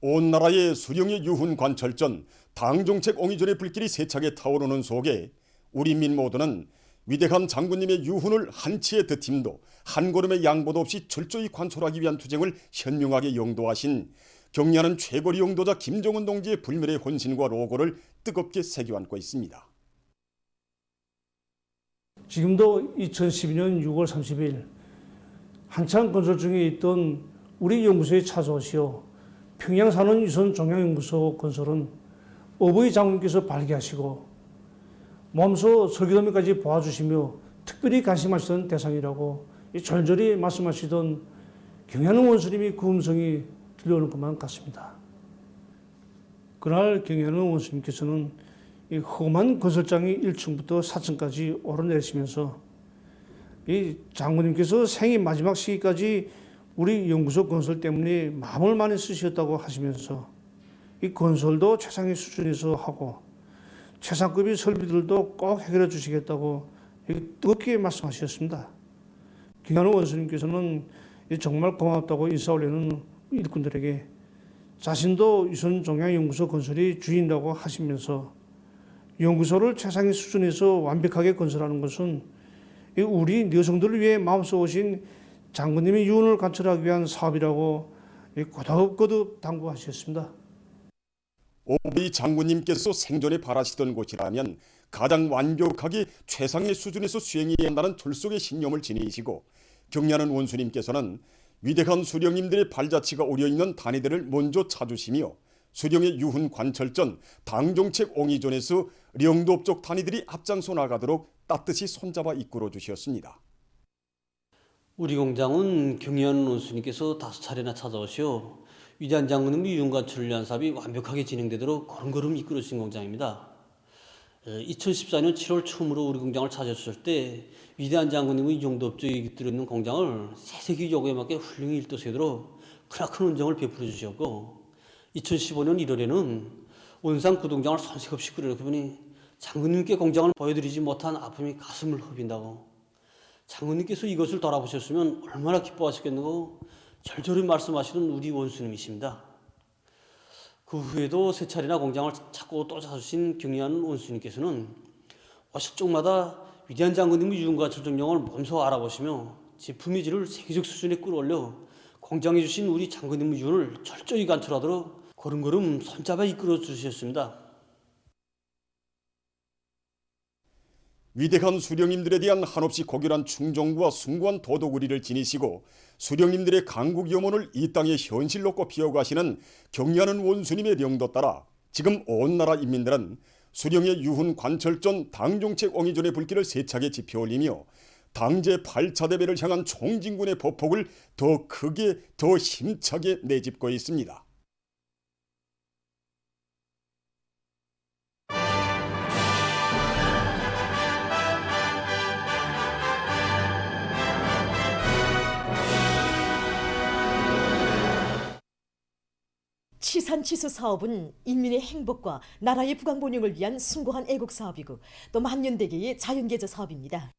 온 나라의 수령의 유훈 관철전, 당정책 옹이전의 불길이 세차게 타오르는 속에 우리 민 모두는 위대한 장군님의 유훈을 한치의 드팀도 한 걸음의 양보도 없이 철저히 관철하기 위한 투쟁을 현명하게 영도하신 경리하는 최고리 영도자 김정은 동지의 불멸의 헌신과 로고를 뜨겁게 새겨안고 있습니다. 지금도 2012년 6월 30일 한창 건설 중에 있던 우리 연구소에 찾아오시어 평양 산원 유선 종양연구소 건설은 어버이 장군께서 발기하시고 몸소 설계도면까지 보아주시며 특별히 관심하시던 대상이라고 절절히 말씀하시던 경현웅 원수님이 그 음성이 들려오는 것만 같습니다. 그날 경현웅 원수님께서는 이 험한 건설장이 1층부터 4층까지 오르내리시면서 이 장군님께서 생애 마지막 시기까지 우리 연구소 건설 때문에 마음을 많이 쓰셨다고 하시면서 이 건설도 최상의 수준에서 하고 최상급의 설비들도 꼭 해결해 주시겠다고 뜨겁게 말씀하셨습니다. 김한우 원수님께서는 정말 고맙다고 인사 올리는 일꾼들에게 자신도 유선 종양연구소 건설의 주인이라고 하시면서 연구소를 최상의 수준에서 완벽하게 건설하는 것은 우리 여성들을 위해 마음써 오신 장군님의 유언을 관철하기 위한 사업이라고 거듭거듭 당부하셨습니다. 오버이 장군님께서 생전에 바라시던 곳이라면 가장 완벽하게 최상의 수준에서 수행해야 한다는 졸속의 신념을 지니시고 경리하는 원수님께서는 위대한 수령님들의 발자취가 오려있는 단위들을 먼저 찾으시며 수령의 유훈 관철전 당정책 옹이전에서 령도업 쪽 단위들이 앞장서 나가도록 따뜻이 손잡아 이끌어 주셨습니다. 우리 공장은 경리하는 원수님께서 5차례나 찾아오시어 위대한 장군님의 유훈 관철을 위한 사업이 완벽하게 진행되도록 걸음걸음 이끌어 주신 공장입니다. 2014년 7월 처음으로 우리 공장을 찾아주실 때 위대한 장군님의 용도업적이 깃들어 있는 공장을 세세기 요구에 맞게 훌륭히 일도새도록 크나큰 은정을 베풀어 주셨고 2015년 1월에는 원산 구동장을 손색 없이 끓여놓고 보니 장군님께 공장을 보여드리지 못한 아픔이 가슴을 흡인다고 장군님께서 이것을 돌아보셨으면 얼마나 기뻐하셨겠는고 절절히 말씀하시는 우리 원수님이십니다. 그 후에도 세 차례나 공장을 찾고 또 찾으신 경리하는 원수님께서는 오실 쪽마다 위대한 장군님의 유훈과 철정령을 몸소 알아보시며 제품의 질을 세계적 수준에 끌어올려 공장에 주신 우리 장군님의 유훈을 철저히 관철하도록 걸음걸음 손잡아 이끌어 주셨습니다. 위대한 수령님들에 대한 한없이 고결한 충정과 숭고한 도덕의리를 지니시고 수령님들의 강국 염원을 이 땅의 현실로 꼽히어가시는 경리하는 원수님의 명도 따라 지금 온 나라 인민들은 수령의 유훈 관철전 당정책 옹이전의 불길을 세차게 지펴올리며 당제 8차 대배를 향한 총진군의 보폭을 더 크게 더 힘차게 내짚고 있습니다. 치산치수 사업은 인민의 행복과 나라의 부강본영을 위한 숭고한 애국 사업이고 또 만년대계의 자연계조 사업입니다.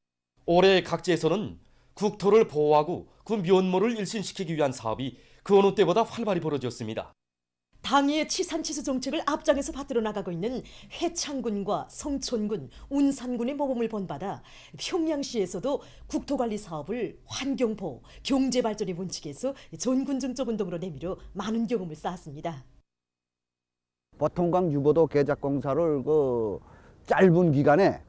올해 각지에서는 국토를 보호하고 그 면모를 일신시키기 위한 사업이 그 어느 때보다 활발히 벌어졌습니다. 당의 치산치수 정책을 앞장에서 받들어 나가고 있는 회창군과 성촌군, 운산군의 모범을 본받아 평양시에서도 국토관리 사업을 환경보호, 경제발전의 원칙에서 전군증적 운동으로 내밀어 많은 경험을 쌓았습니다. 보통강 유보도 개작공사를 짧은 기간에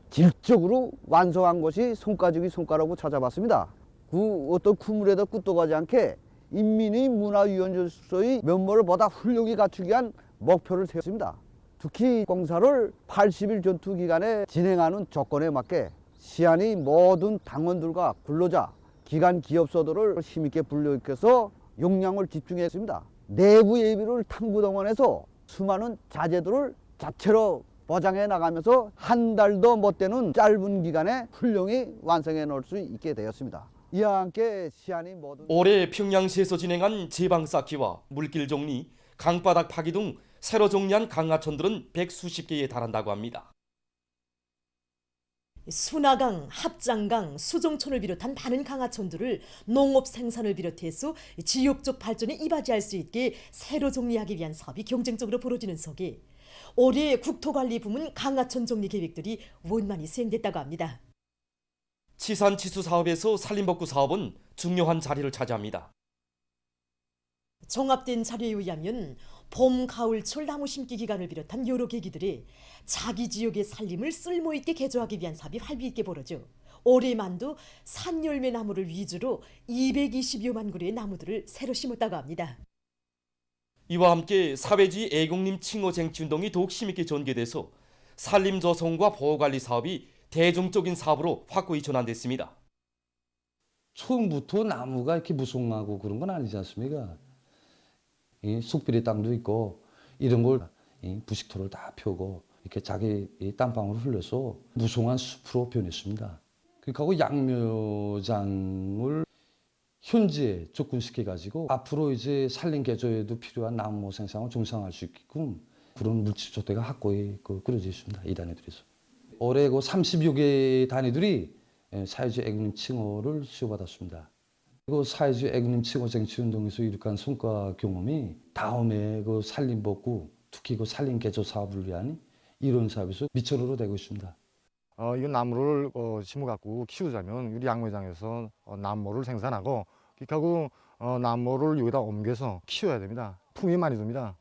질적으로 완성한 것이 손가락이 손가락으로 찾아봤습니다. 그 어떤 구물에도 끝도 가지 않게 인민의 문화유연으로서의 면모를 보다 훌륭히 갖추기 위한 목표를 세웠습니다. 특히 공사를 80일 전투 기간에 진행하는 조건에 맞게 시안의 모든 당원들과 근로자, 기관 기업소들을 힘있게 불러일으켜서 역량을 집중했습니다. 내부 예비를 탐구동원해서 수많은 자재들을 자체로 보장해 나가면서 한 달도 못 되는 짧은 기간에 훌륭히 완성해 놓을 수 있게 되었습니다. 이와 함께 시안이 모든 올해 평양시에서 진행한 제방 쌓기와 물길 정리, 강바닥 파기 등 새로 정리한 강하천들은 100수십 개에 달한다고 합니다. 순화강, 합장강, 수종촌을 비롯한 많은 강하촌들을 농업 생산을 비롯해서 지역적 발전에 이바지할 수 있게 새로 정리하기 위한 사업이 경쟁적으로 벌어지는 속에 올해 국토관리 부문 강하촌 정리 계획들이 원만히 수행됐다고 합니다. 치산치수 사업에서 산림복구 사업은 중요한 자리를 차지합니다. 종합된 자료에 의하면 봄, 가을철 나무 심기 기간을 비롯한 여러 계기들에 자기 지역의 산림을 쓸모있게 개조하기 위한 사업이 활기있게 벌어져 올해만도 산열매 나무를 위주로 220여만 그루의 나무들을 새로 심었다고 합니다. 이와 함께 사회주의 애국림 칭호 쟁취 운동이 더욱 힘있게 전개돼서 산림 조성과 보호관리 사업이 대중적인 사업으로 확고히 전환됐습니다. 처음부터 나무가 이렇게 무성하고 그런 건 아니지 않습니까? 이 쑥비리 땅도 있고 이런 걸 부식토를 다 펴고 이렇게 자기 땀방울을 흘려서 무성한 숲으로 변했습니다. 그리고 양묘장을 현지에 접근시켜 가지고 앞으로 이제 산림 개조에도 필요한 나무 생산을 정상화할 수 있게끔 그런 물집조대가 확고히 꾸려져 있습니다. 이 단위들에서 올해 그 30여 개 단위들이 사회주의 애국림 칭호를 수여받았습니다. 그리고 사회주의 애국림 칭호 쟁취 운동에서 이룩한 성과 경험이 다음에 그 산림복구, 특히 그 산림 개조 사업을 위한 이런 사업에서 미천으로 되고 있습니다. 이 나무를 심어갖고 키우자면 우리 양묘장에서 나무를 생산하고 그리고 나무를 여기다 옮겨서 키워야 됩니다. 품이 많이 듭니다.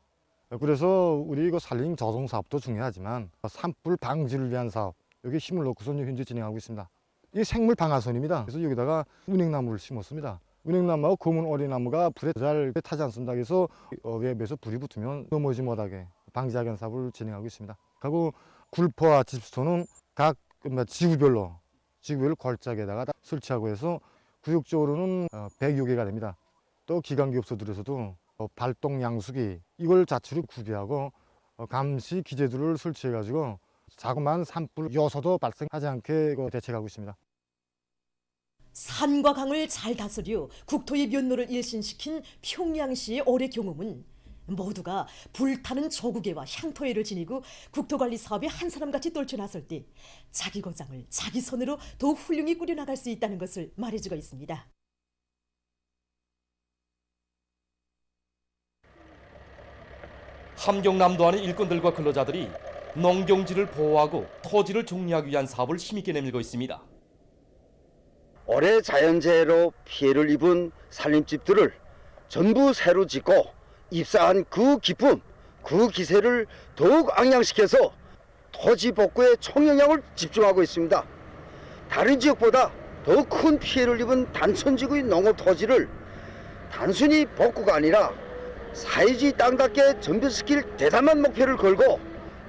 그래서 우리 이거 산림 조성 사업도 중요하지만 산불 방지를 위한 사업 여기 힘을 넣고서 현재 진행하고 있습니다. 이 생물 방아선입니다. 그래서 여기다가 은행나무를 심었습니다. 은행나무하고 검은 오리나무가 불에 잘 타지 않습니다. 그래서 웹에서 불이 붙으면 넘어지지 못하게 방지하기 위한 사업을 진행하고 있습니다. 그리고 굴포와 집수토는 각 지구별로 걸작에다가 다 설치하고 해서 구역적으로는 100여 개가 됩니다. 또 기관기업소들에서도 발동 양수기 이걸 자체로 구비하고 감시 기재들을 설치해 가지고 자그마한 산불 요소도 발생하지 않게 대책하고 있습니다. 산과 강을 잘 다스려 국토의 면모를 일신시킨 평양시의 올해 경험은 모두가 불타는 조국애와 향토애를 지니고 국토관리 사업에 한 사람같이 떨쳐나설 때 자기 고장을 자기 손으로 더욱 훌륭히 꾸려나갈 수 있다는 것을 말해주고 있습니다. 함경남도 안의 일꾼들과 근로자들이 농경지를 보호하고 토지를 정리하기 위한 사업을 힘있게 내밀고 있습니다. 올해 자연재해로 피해를 입은 산림집들을 전부 새로 짓고 입사한 그 기쁨, 그 기세를 더욱 앙양시켜서 토지 복구에 총영향을 집중하고 있습니다. 다른 지역보다 더 큰 피해를 입은 단천지구의 농업 토지를 단순히 복구가 아니라 사회주의 땅답게 전변시킬 대담한 목표를 걸고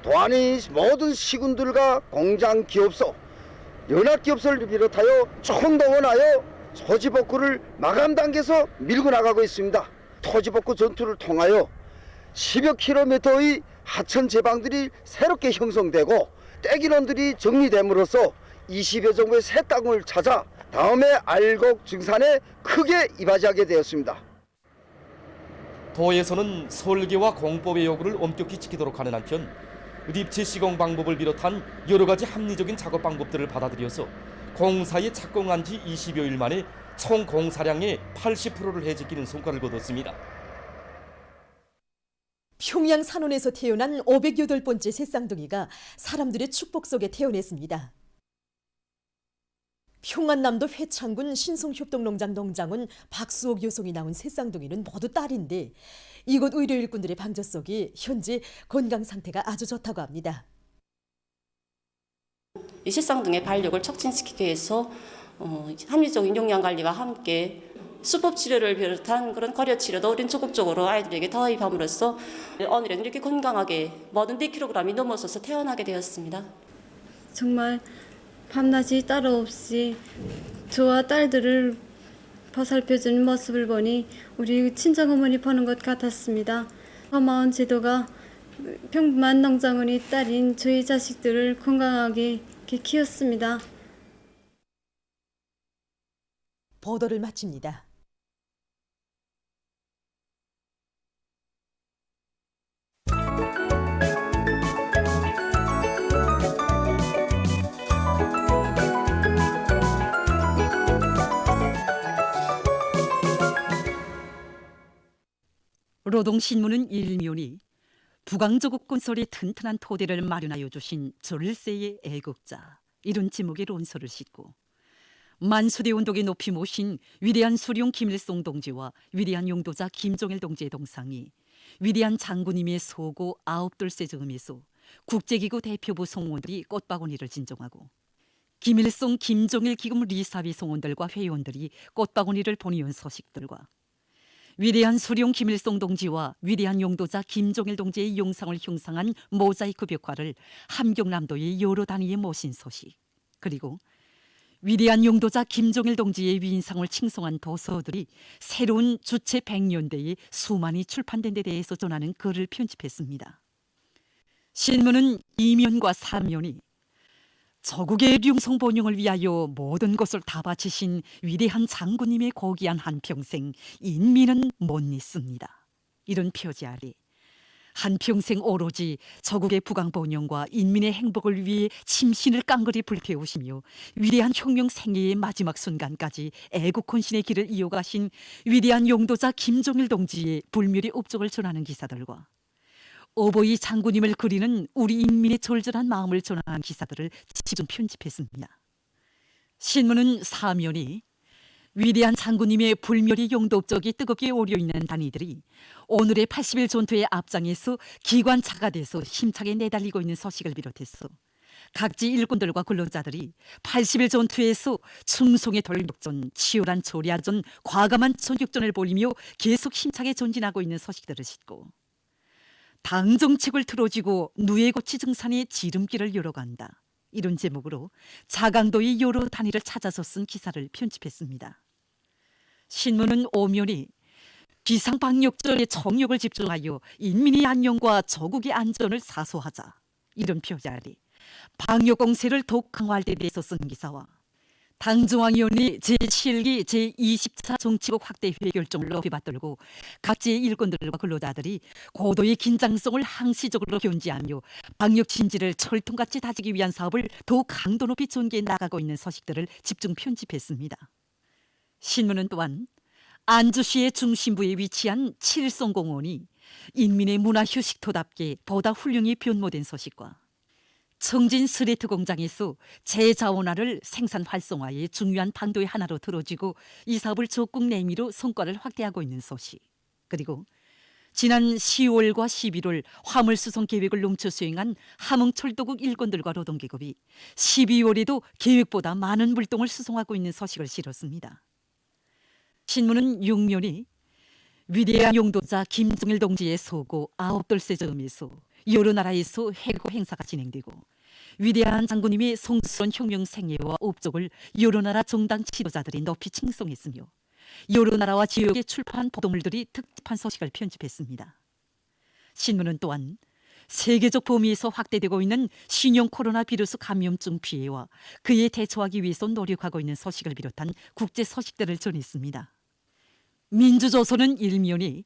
도안의 모든 시군들과 공장 기업소, 연합기업소를 비롯하여 총동원하여 토지 복구를 마감 단계에서 밀고 나가고 있습니다. 토지 복구 전투를 통하여 10여 킬로미터의 하천 제방들이 새롭게 형성되고 떼기론들이 정리됨으로써 20여 정도의 새 땅을 찾아 다음에 알곡 증산에 크게 이바지하게 되었습니다. 도에서는 설계와 공법의 요구를 엄격히 지키도록 하는 한편 립체 시공 방법을 비롯한 여러 가지 합리적인 작업 방법들을 받아들여서 공사에 착공한 지 20여일 만에 총 공사량의 80%를 해지키는 성과를 거뒀습니다. 평양 산원에서 태어난 508번째 새쌍둥이가 사람들의 축복 속에 태어났습니다. 평안남도 회창군 신송협동농장 농장은 박수옥 여성이 낳은 새쌍둥이는 모두 딸인데 이곳 의료 일꾼들의 방조 속에 현재 건강 상태가 아주 좋다고 합니다. 이 새쌍둥이의 발육을 촉진시키기 위해서 합리적인 영양 관리와 함께 수법 치료를 비롯한 그런 거려 치료도 우린 적극적으로 아이들에게 도입함으로써 오늘은 이렇게 건강하게 모든 4kg이 넘어서서 태어나게 되었습니다. 정말 밤낮이 따로 없이 저와 딸들을 보살펴주는 모습을 보니 우리 친정어머니 보는 것 같았습니다. 고마운 제도가 평만 농장원이 딸인 저희 자식들을 건강하게 키웠습니다. 보도를 마칩니다. 노동신문은 일면이 북왕조국 건설의 튼튼한 토대를 마련하여 주신 졸세의 애국자 이런 제목의 논설을 싣고 만수대 운동에 높이 모신 위대한 수룡 김일성 동지와 위대한 용도자 김종일 동지의 동상이 위대한 장군님의 소고 아홉돌세 즈음에서 국제기구 대표부 성원들이 꽃바구니를 진정하고 김일성 김종일 기금 리사비 성원들과 회원들이 꽃바구니를 보내온 소식들과 위대한 수룡 김일성 동지와 위대한 용도자 김종일 동지의 영상을 형상한 모자이크 벽화를 함경남도의 여러 단위에 모신 소식, 그리고 위대한 용도자 김종일 동지의 위인상을 칭송한 도서들이 새로운 주체 100년대에 수많이 출판된 데 대해서 전하는 글을 편집했습니다. 신문은 2면과 3면이 저국의 룡성 번영을 위하여 모든 것을 다 바치신 위대한 장군님의 고귀한 한평생 인민은 못 잊습니다. 이런 표지 아래 한평생 오로지 저국의 부강 번영과 인민의 행복을 위해 침신을 깡그리 불태우시며 위대한 혁명 생애의 마지막 순간까지 애국 헌신의 길을 이어가신 위대한 용도자 김종일 동지의 불멸의 업적을 전하는 기사들과 어버이 장군님을 그리는 우리 인민의 절절한 마음을 전하는 기사들을 집중 편집했습니다. 신문은 사면이 위대한 장군님의 불멸의 용도 업적이 뜨겁게 오려있는 단위들이 오늘의 80일 전투의 앞장에서 기관차가 돼서 힘차게 내달리고 있는 소식을 비롯해서 각지 일꾼들과 근로자들이 80일 전투에서 충성의 돌격전, 치열한 조리아전, 과감한 전격전을 벌이며 계속 힘차게 전진하고 있는 소식들을 싣고 당정책을 틀어지고 누에고치 증산의 지름길을 열어간다. 이런 제목으로 자강도의 여러 단위를 찾아서 쓴 기사를 편집했습니다. 신문은 오면이 비상방역전의 정력을 집중하여 인민의 안녕과 저국의 안전을 사수하자. 이런 표지 아래 방역공세를 더욱 강화할 때 대해서 쓴 기사와 당중앙위원회 제7기 제24 정치국 확대 회의 결정을 높이 받들고 각지의 일꾼들과 근로자들이 고도의 긴장성을 항시적으로 견지하며 방역 진지를 철통같이 다지기 위한 사업을 더욱 강도 높이 전개해 나가고 있는 소식들을 집중 편집했습니다. 신문은 또한 안주시의 중심부에 위치한 칠성공원이 인민의 문화휴식토답게 보다 훌륭히 변모된 소식과 청진 스레트 공장에서 재자원화를 생산 활성화의 중요한 방도의 하나로 들어지고 이 사업을 적극 내미로 성과를 확대하고 있는 소식, 그리고 지난 10월과 11월 화물수송 계획을 넘쳐 수행한 함흥철도국 일꾼들과 노동계급이 12월에도 계획보다 많은 물동을 수송하고 있는 소식을 실었습니다. 신문은 6면이 위대한 용도자 김종일 동지의 소고 아홉돌세 즈음에서 여러 나라에서 해고 행사가 진행되고 위대한 장군님의 성스러운 혁명 생애와 업적을 여러 나라 정당 지도자들이 높이 칭송했으며 여러 나라와 지역의 출판 보도물들이 특집한 소식을 편집했습니다. 신문은 또한 세계적 범위에서 확대되고 있는 신형 코로나 바이러스 감염증 피해와 그에 대처하기 위해서 노력하고 있는 소식을 비롯한 국제 소식들을 전했습니다. 민주조선은 일면이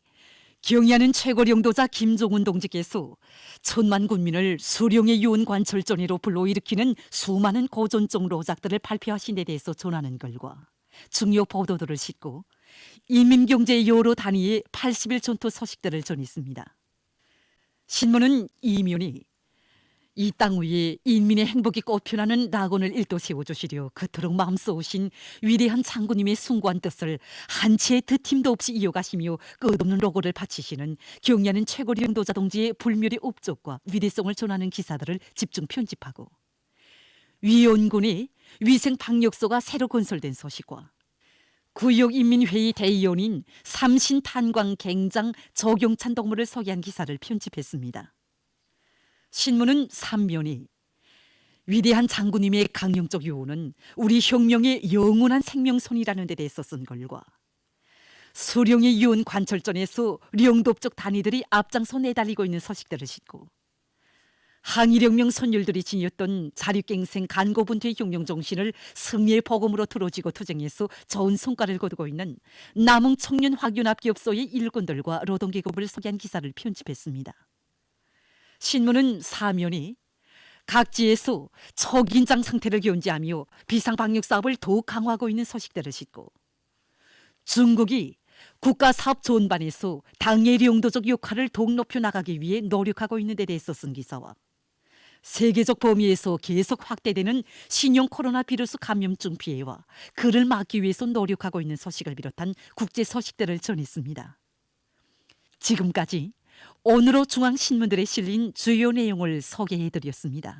경의하는 최고 용도자 김종훈 동지께서 천만 군민을 수령의 유언 관철전으로 불러일으키는 수많은 고전적 로작들을 발표하신 데 대해서 전하는 글과 중요 보도들을 싣고 인민경제의 여러 단위의 80일 전투 소식들을 전했습니다. 신문은 이면이 이 땅 위에 인민의 행복이 꽃피우는 낙원을 일도 세워주시려 그토록 마음 쏘으신 위대한 장군님의 숭고한 뜻을 한치의 드팀도 없이 이어가시며 끝없는 로고를 바치시는 경의하는 최고 용도자 동지의 불멸의 업적과 위대성을 전하는 기사들을 집중 편집하고 위원군의 위생 방역소가 새로 건설된 소식과 구역인민회의 대의원인 삼신탄광 갱장 조경찬 동무를 소개한 기사를 편집했습니다. 신문은 3면이 위대한 장군님의 강령적 요원은 우리 혁명의 영원한 생명선이라는 데 대해서 쓴 글과 수령의 유언 관철전에서 령도적 단위들이 앞장서 내달리고 있는 소식들을 싣고 항일혁명 선열들이 지녔던 자립갱생 간고분투의 혁명 정신을 승리의 복음으로 들어지고 투쟁해서 좋은 성과를 거두고 있는 남흥 청년 확연합기업소의 일꾼들과 노동계급을 소개한 기사를 편집했습니다. 신문은 사면이 각지에서 초긴장 상태를 견지하며 비상방역 사업을 더욱 강화하고 있는 소식들을 싣고 중국이 국가사업조언반에서 당예리 용도적 역할을 더욱 높여 나가기 위해 노력하고 있는 데 대해서 쓴 기사와 세계적 범위에서 계속 확대되는 신형 코로나 비루스 감염증 피해와 그를 막기 위해서 노력하고 있는 소식을 비롯한 국제 소식들을 전했습니다. 지금까지 오늘로 중앙신문들에 실린 주요 내용을 소개해드렸습니다.